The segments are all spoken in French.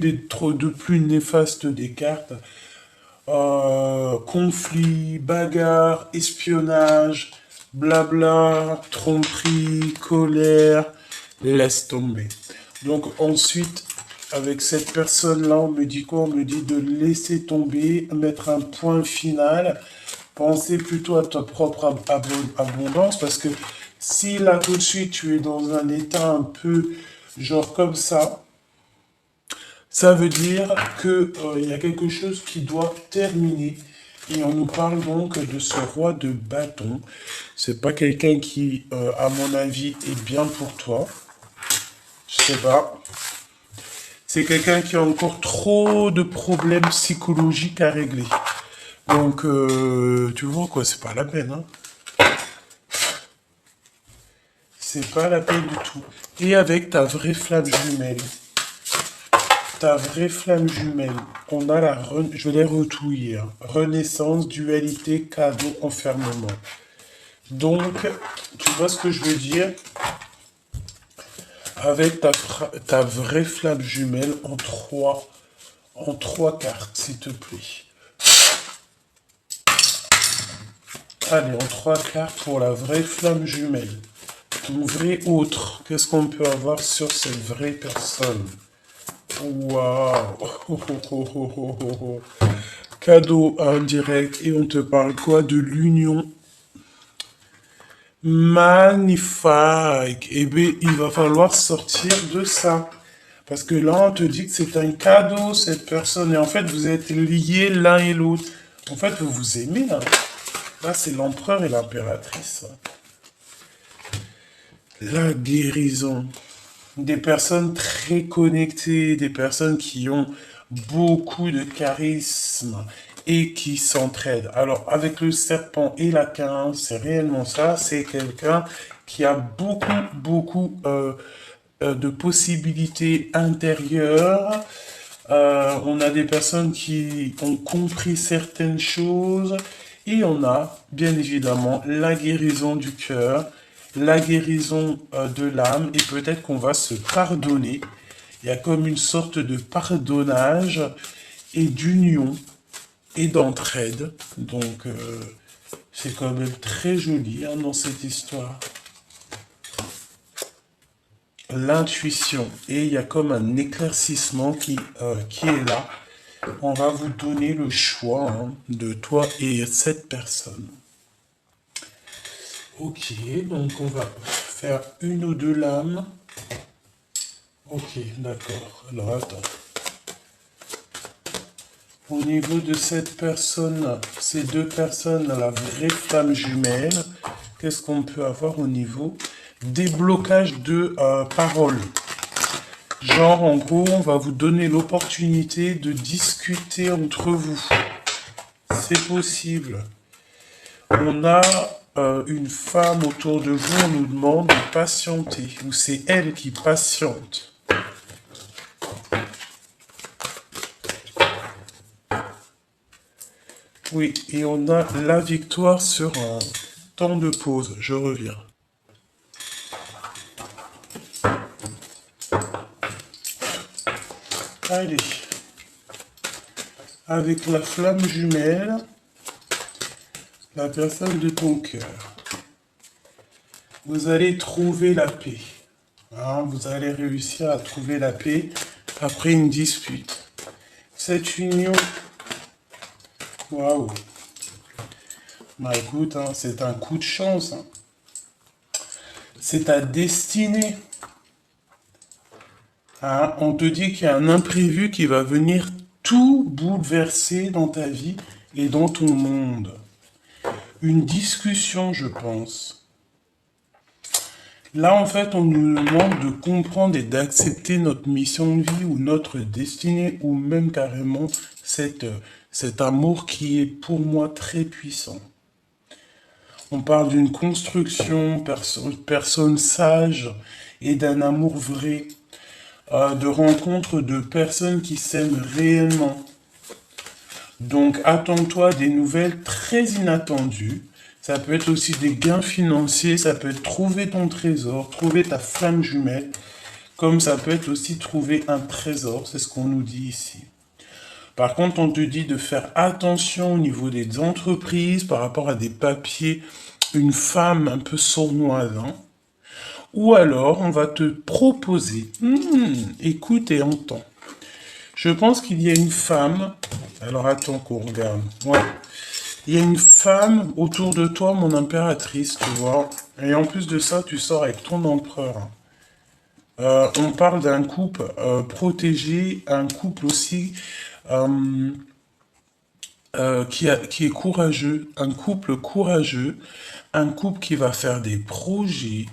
de plus néfastes des cartes. Conflit, bagarre, espionnage, blabla, tromperie, colère, laisse tomber. Donc ensuite, avec cette personne-là, on me dit quoi? On me dit de laisser tomber, mettre un point final, penser plutôt à ta propre abondance, parce que si là tout de suite tu es dans un état un peu genre comme ça veut dire que il y a quelque chose qui doit terminer. Et on nous parle donc de ce roi de bâton. C'est pas quelqu'un qui, à mon avis, est bien pour toi. Je sais pas. C'est quelqu'un qui a encore trop de problèmes psychologiques à régler. Donc, tu vois quoi, c'est pas la peine, hein. C'est pas la peine du tout. Et avec ta vraie flamme jumelle. Ta vraie flamme jumelle. On a je vais les retouiller, hein. Renaissance, dualité, cadeau, enfermement. Donc, tu vois ce que je veux dire? Avec ta vraie flamme jumelle en trois cartes, s'il te plaît. Allez, en trois cartes pour la vraie flamme jumelle. Ton vrai autre, qu'est-ce qu'on peut avoir sur cette vraie personne? Waouh! Cadeau indirect, et on te parle quoi? De l'union. Magnifique. Eh bien, il va falloir sortir de ça. Parce que là, on te dit que c'est un cadeau, cette personne. Et en fait, vous êtes liés l'un et l'autre. En fait, vous vous aimez, là. Là, c'est l'empereur et l'impératrice. La guérison. Des personnes très connectées, des personnes qui ont beaucoup de charisme et qui s'entraident. Alors, avec le serpent et la 15, c'est réellement ça. C'est quelqu'un qui a beaucoup de possibilités intérieures. On a des personnes qui ont compris certaines choses. Et on a, bien évidemment, la guérison du cœur, la guérison de l'âme, et peut-être qu'on va se pardonner. Il y a comme une sorte de pardonnage et d'union et d'entraide. Donc, c'est quand même très joli, hein, dans cette histoire. L'intuition. Et il y a comme un éclaircissement qui est là. On va vous donner le choix, hein, de toi et cette personne. Ok, donc on va faire une ou deux lames. Ok, d'accord. Alors attends. Au niveau de cette personne, ces deux personnes, la vraie flamme jumelle, qu'est-ce qu'on peut avoir au niveau? Déblocage de paroles. Genre, en gros, on va vous donner l'opportunité de discuter entre vous. C'est possible. On a une femme autour de vous, on nous demande de patienter. Ou c'est elle qui patiente. Oui, et on a la victoire sur un temps de pause. Je reviens. Allez. Avec la flamme jumelle, la personne de ton cœur. Vous allez trouver la paix. Hein, vous allez réussir à trouver la paix après une dispute. Cette union, waouh. Bah écoute, hein, c'est un coup de chance. Hein. C'est ta destinée. Hein, on te dit qu'il y a un imprévu qui va venir tout bouleverser dans ta vie et dans ton monde. Une discussion, je pense. Là, en fait, on nous demande de comprendre et d'accepter notre mission de vie ou notre destinée ou même carrément cet amour qui est pour moi très puissant. On parle d'une construction, personne sage et d'un amour vrai, de rencontres de personnes qui s'aiment réellement. Donc, attends-toi des nouvelles très inattendues. Ça peut être aussi des gains financiers, ça peut être trouver ton trésor, trouver ta flamme jumelle. comme ça peut être aussi trouver un trésor, c'est ce qu'on nous dit ici. Par contre, on te dit de faire attention au niveau des entreprises par rapport à des papiers, une femme un peu sournoise, hein. Ou alors, on va te proposer, écoute et entends. Je pense qu'il y a une femme, alors attends qu'on regarde, ouais. Il y a une femme autour de toi, mon impératrice, tu vois. Et en plus de ça, tu sors avec ton empereur. On parle d'un couple protégé, un couple aussi euh, qui est courageux, un couple courageux, un couple qui va faire des projets.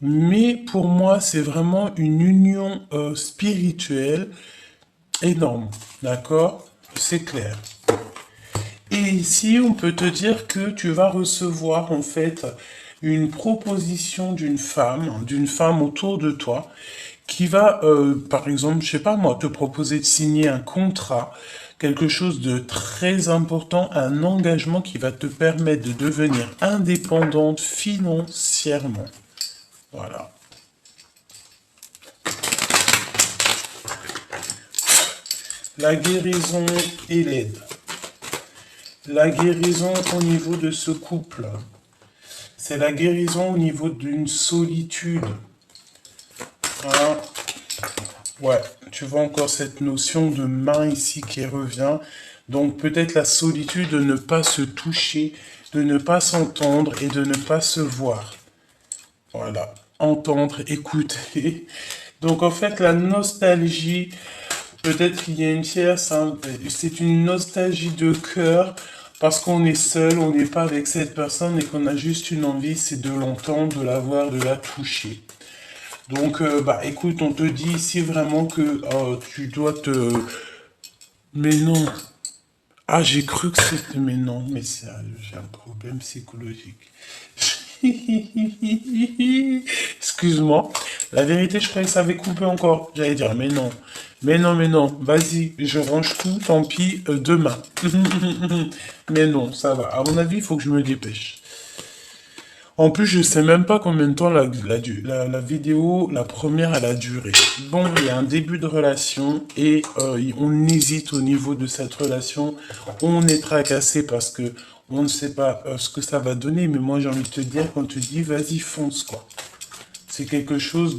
Mais pour moi, c'est vraiment une union spirituelle énorme, d'accord? C'est clair. Et ici, on peut te dire que tu vas recevoir en fait une proposition d'une femme autour de toi, qui va, par exemple, je sais pas moi, te proposer de signer un contrat, quelque chose de très important, un engagement qui va te permettre de devenir indépendante financièrement. Voilà. La guérison et l'aide. La guérison au niveau de ce couple. C'est la guérison au niveau d'une solitude. Hein? Ouais, tu vois encore cette notion de main ici qui revient. Donc peut-être la solitude de ne pas se toucher, de ne pas s'entendre et de ne pas se voir. Voilà, entendre, écouter. Donc en fait la nostalgie, peut-être qu'il y a une tierce, hein, c'est une nostalgie de cœur parce qu'on est seul, on n'est pas avec cette personne et qu'on a juste une envie, c'est de l'entendre, de la voir, de la toucher. Donc, bah écoute, on te dit ici vraiment que tu dois te... Mais non. Ah, j'ai cru que c'était... Mais non, mais sérieux, j'ai un problème psychologique. Excuse-moi. La vérité, je croyais que ça avait coupé encore. J'allais dire, mais non. Mais non, mais non. Vas-y, je range tout, tant pis, demain. Mais non, ça va. À mon avis, il faut que je me dépêche. En plus, je sais même pas combien de temps la vidéo, la première, elle a duré. Bon, il y a un début de relation et on hésite au niveau de cette relation. On est tracassé parce que on ne sait pas ce que ça va donner. Mais moi, j'ai envie de te dire, quand tu dis, vas-y, fonce, quoi. C'est quelque chose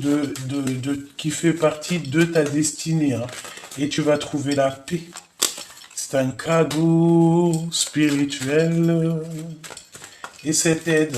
qui fait partie de ta destinée, hein. Et tu vas trouver la paix. C'est un cadeau spirituel. Et cette aide.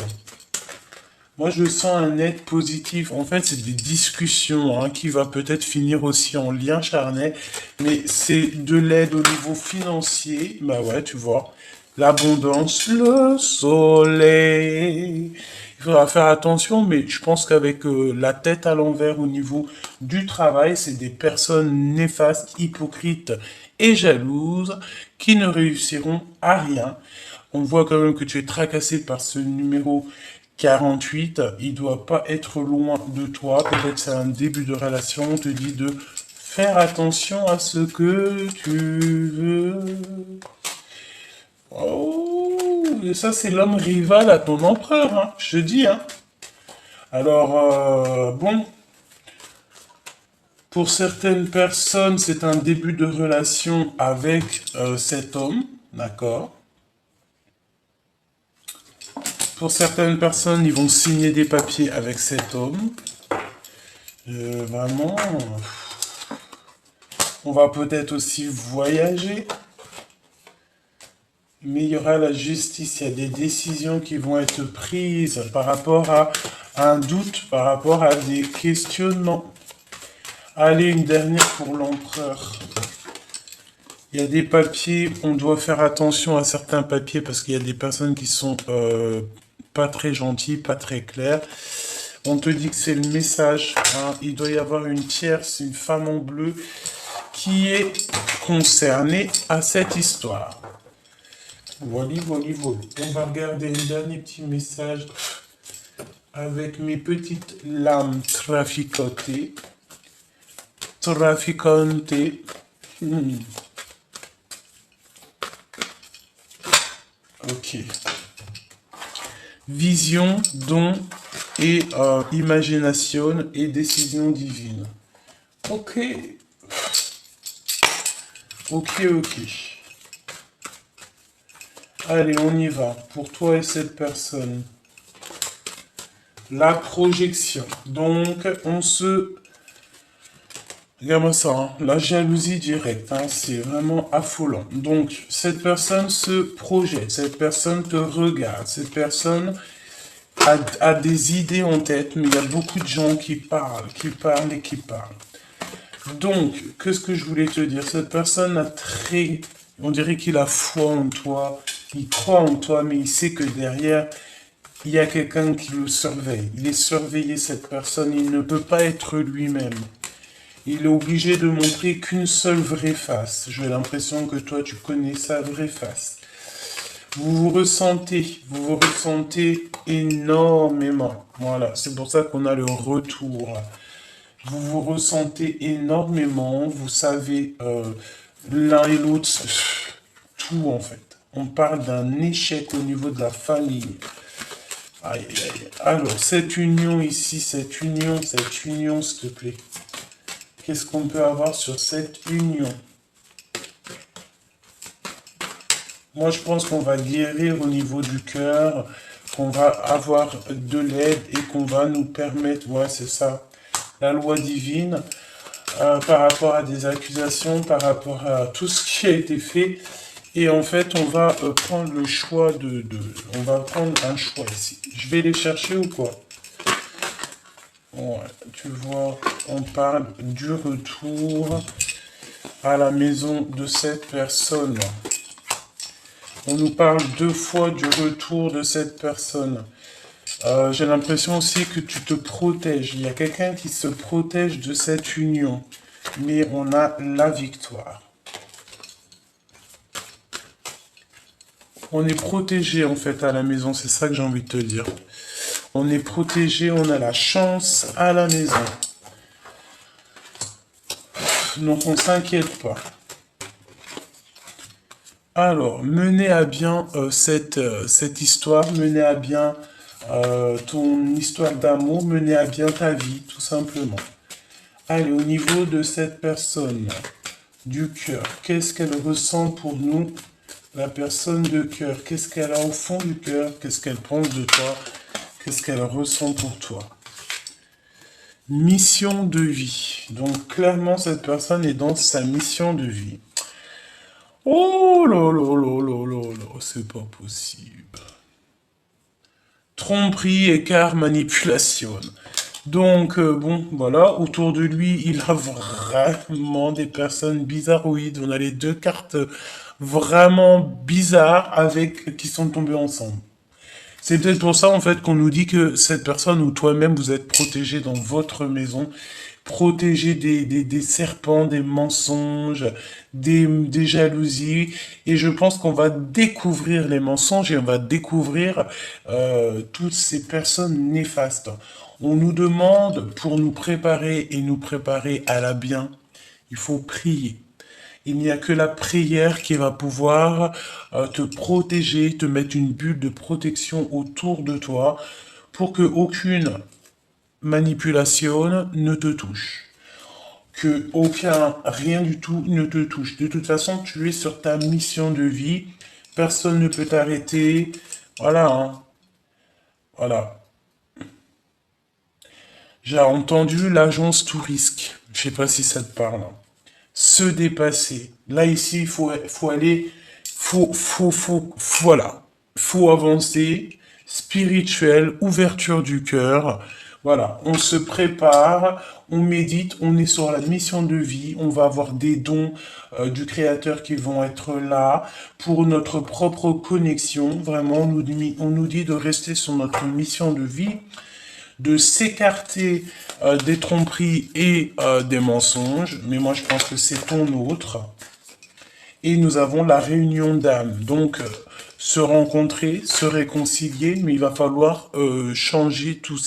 Moi, je sens un aide positif. En fait, c'est des discussions hein, qui va peut-être finir aussi en lien charnel, mais c'est de l'aide au niveau financier. Bah ouais, tu vois. L'abondance, le soleil. Il faudra faire attention, mais je pense qu'avec la tête à l'envers au niveau du travail, c'est des personnes néfastes, hypocrites et jalouses qui ne réussiront à rien. On voit quand même que tu es tracassé par ce numéro 48, il doit pas être loin de toi. Peut-être c'est un début de relation. On te dit de faire attention à ce que tu veux. Oh, et ça c'est l'homme rival à ton empereur, hein, je te dis. Hein. Alors, bon, pour certaines personnes, c'est un début de relation avec cet homme, d'accord? Pour certaines personnes, ils vont signer des papiers avec cet homme. Vraiment, on va peut-être aussi voyager. Mais il y aura la justice, il y a des décisions qui vont être prises par rapport à un doute, par rapport à des questionnements. Allez, une dernière pour l'empereur. Il y a des papiers, on doit faire attention à certains papiers parce qu'il y a des personnes qui sont pas très gentilles, pas très claires. On te dit que c'est le message. Hein. Il doit y avoir une tierce, une femme en bleu qui est concernée à cette histoire. Voilà, voilà, voilà. On va regarder un dernier petit message avec mes petites lames traficotées. Traficantées. Ok. Vision, don et imagination et décision divine. Ok. Ok, ok. Allez, on y va. Pour toi et cette personne. La projection. Donc, on se... Regarde-moi ça, hein. La jalousie directe, hein. C'est vraiment affolant. Donc, cette personne se projette, cette personne te regarde, cette personne a des idées en tête, mais il y a beaucoup de gens qui parlent et qui parlent. Donc, qu'est-ce que je voulais te dire? Cette personne a très... On dirait qu'il a foi en toi, il croit en toi, mais il sait que derrière, il y a quelqu'un qui le surveille. Il est surveillé, cette personne, il ne peut pas être lui-même. Il est obligé de montrer qu'une seule vraie face. J'ai l'impression que toi, tu connais sa vraie face. Vous vous ressentez énormément. Voilà, c'est pour ça qu'on a le retour. Vous vous ressentez énormément, vous savez l'un et l'autre, tout en fait. On parle d'un échec au niveau de la famille. Aïe, aïe, aïe. Alors, cette union ici, cette union, s'il te plaît. Qu'est-ce qu'on peut avoir sur cette union? Moi, je pense qu'on va guérir au niveau du cœur, qu'on va avoir de l'aide et qu'on va nous permettre, ouais, c'est ça, la loi divine, par rapport à des accusations, par rapport à tout ce qui a été fait. Et en fait, on va prendre le choix on va prendre un choix ici. Je vais les chercher ou quoi? Ouais, tu vois, on parle du retour à la maison de cette personne. On nous parle 2 fois du retour de cette personne. J'ai l'impression aussi que tu te protèges. Il y a quelqu'un qui se protège de cette union. Mais on a la victoire. On est protégé en fait à la maison, c'est ça que j'ai envie de te dire. On est protégé, on a la chance à la maison. Donc on s'inquiète pas. Alors, mener à bien cette histoire, mener à bien ton histoire d'amour, mener à bien ta vie, tout simplement. Allez, au niveau de cette personne, du cœur, qu'est-ce qu'elle ressent pour nous? La personne de cœur, qu'est-ce qu'elle a au fond du cœur? Qu'est-ce qu'elle pense de toi? Qu'est-ce qu'elle ressent pour toi? Mission de vie. Donc, clairement, cette personne est dans sa mission de vie. Oh là là là là là là, c'est pas possible. Tromperie, écart, manipulation. Donc, bon, voilà, autour de lui, il a vraiment des personnes bizarroïdes. On a les 2 cartes vraiment bizarres qui sont tombées ensemble. C'est peut-être pour ça, en fait, qu'on nous dit que cette personne ou toi-même, vous êtes protégé dans votre maison, protégé des serpents, des mensonges, des jalousies. Et je pense qu'on va découvrir les mensonges et on va découvrir toutes ces personnes néfastes. On nous demande, pour nous préparer et nous préparer à la bien, il faut prier. Il n'y a que la prière qui va pouvoir te protéger, te mettre une bulle de protection autour de toi pour que aucune manipulation ne te touche. Que rien du tout ne te touche. De toute façon, tu es sur ta mission de vie. Personne ne peut t'arrêter. Voilà, hein. Voilà. J'ai entendu l'agence Tourisque. Je sais pas si ça te parle. Se dépasser. Là, ici, faut aller, voilà. Faut avancer. Spirituel, ouverture du cœur. Voilà, on se prépare, on médite, on est sur la mission de vie, on va avoir des dons du Créateur qui vont être là pour notre propre connexion. Vraiment, on nous dit de rester sur notre mission de vie, de s'écarter des tromperies et des mensonges. Mais moi, je pense que c'est ton autre. Et nous avons la réunion d'âme. Donc, se rencontrer, se réconcilier, mais il va falloir changer tous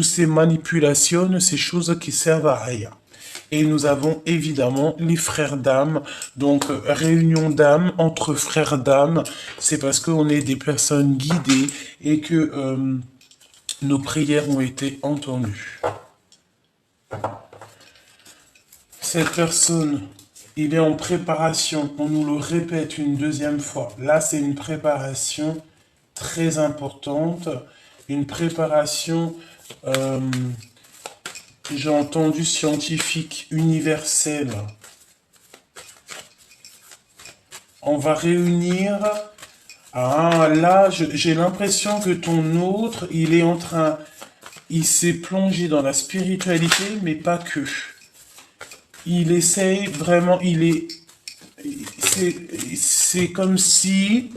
ces manipulations, ces choses qui servent à rien. Et nous avons évidemment les frères d'âme. Donc, réunion d'âme entre frères d'âme, c'est parce qu'on est des personnes guidées et que nos prières ont été entendues. Cette personne, il est en préparation, on nous le répète une deuxième fois. Là, c'est une préparation très importante, une préparation, j'ai entendu scientifique, universelle. On va réunir. Ah, là, j'ai l'impression que ton autre, il s'est plongé dans la spiritualité, mais pas que. Il essaye vraiment, c'est comme si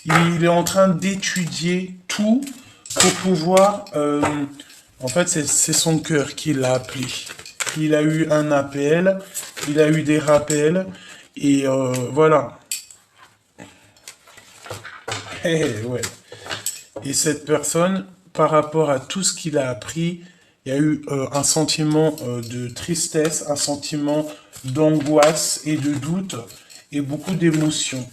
il est en train d'étudier tout pour pouvoir, en fait, c'est son cœur qui l'a appelé. Il a eu un appel, il a eu des rappels, et voilà. Ouais. Et cette personne, par rapport à tout ce qu'il a appris, il y a eu un sentiment de tristesse, un sentiment d'angoisse et de doute, et beaucoup d'émotions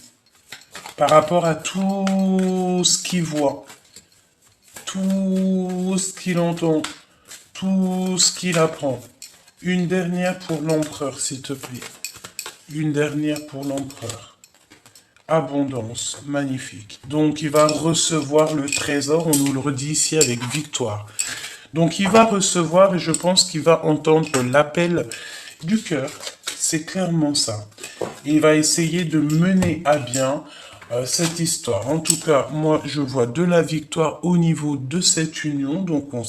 par rapport à tout ce qu'il voit, tout ce qu'il entend, tout ce qu'il apprend. Une dernière pour l'empereur, s'il te plaît. Une dernière pour l'empereur. Abondance, magnifique. Donc il va recevoir le trésor, on nous le redit ici avec victoire. Donc il va recevoir et je pense qu'il va entendre l'appel du cœur. C'est clairement ça. Il va essayer de mener à bien cette histoire. En tout cas, moi je vois de la victoire au niveau de cette union. Donc on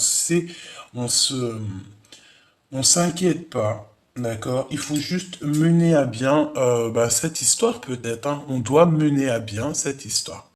s'inquiète pas. D'accord, il faut juste mener à bien cette histoire peut-être. Hein. On doit mener à bien cette histoire.